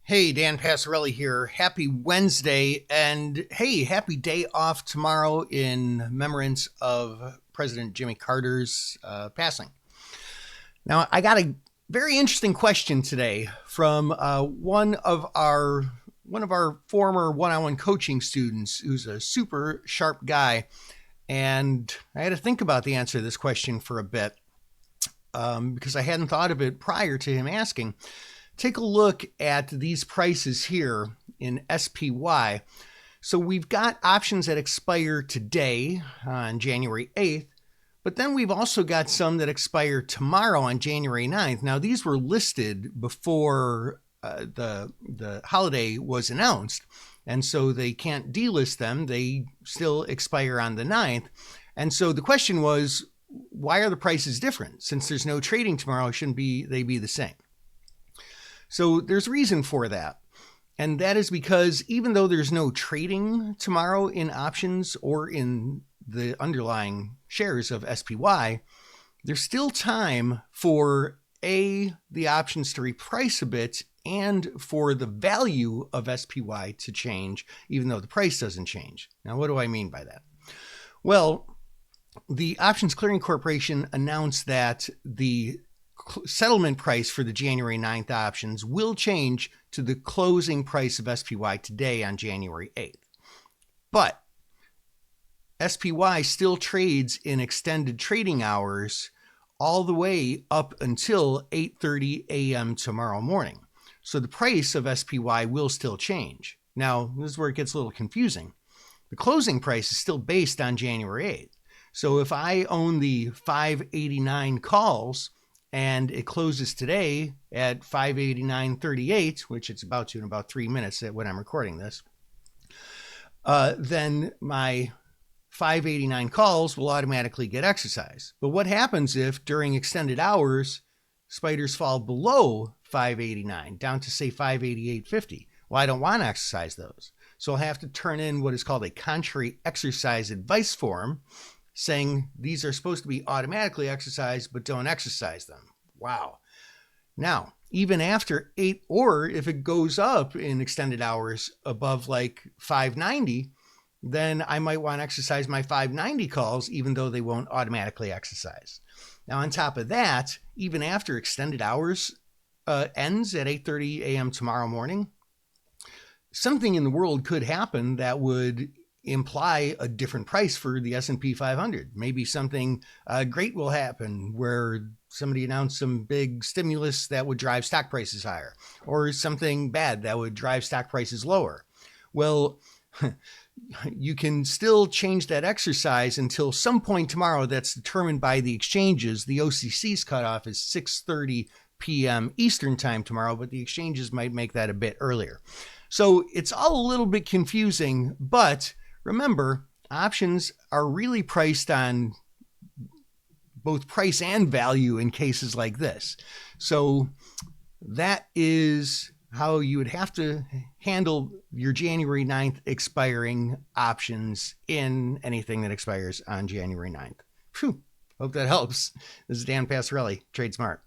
Hey, Dan Passarelli here. Happy Wednesday, and hey, happy day off tomorrow in remembrance of President Jimmy Carter's passing. Now, I got a very interesting question today from one of our former one-on-one coaching students, who's a super sharp guy, and I had to think about the answer to this question for a bit because I hadn't thought of it prior to him asking. Take a look at these prices here in SPY. So we've got options that expire today on January 8th, but then we've also got some that expire tomorrow on January 9th. Now, these were listed before the holiday was announced, and so they can't delist them. They still expire on the 9th. And so the question was, why are the prices different? Since there's no trading tomorrow, shouldn't they be the same? So there's reason for that. And that is because even though there's no trading tomorrow in options or in the underlying shares of SPY, there's still time for the options to reprice a bit and for the value of SPY to change, even though the price doesn't change. Now, what do I mean by that? Well, the Options Clearing Corporation announced that the settlement price for the January 9th options will change to the closing price of SPY today on January 8th. But SPY still trades in extended trading hours all the way up until 8:30 a.m. tomorrow morning. So the price of SPY will still change. Now, this is where it gets a little confusing. The closing price is still based on January 8th. So if I own the 589 calls, and it closes today at 589.38, which it's about to in about 3 minutes when I'm recording this, then my 589 calls will automatically get exercised. But what happens if during extended hours, spiders fall below 589, down to say 588.50? Well, I don't want to exercise those. So I'll have to turn in what is called a contrary exercise advice form, saying these are supposed to be automatically exercised, but don't exercise them. Wow. Now, even after 8, or if it goes up in extended hours above like 590, then I might want to exercise my 590 calls, even though they won't automatically exercise. Now, on top of that, even after extended hours ends at 8:30 a.m. tomorrow morning, something in the world could happen that would imply a different price for the S&P 500. Maybe something great will happen where somebody announced some big stimulus that would drive stock prices higher, or something bad that would drive stock prices lower. Well, you can still change that exercise until some point tomorrow that's determined by the exchanges. The OCC's cutoff is 6:30 p.m. Eastern time tomorrow, but the exchanges might make that a bit earlier. So it's all a little bit confusing, but remember, options are really priced on both price and value in cases like this. So that is how you would have to handle your January 9th expiring options in anything that expires on January 9th. Phew, hope that helps. This is Dan Passarelli, Trade Smart.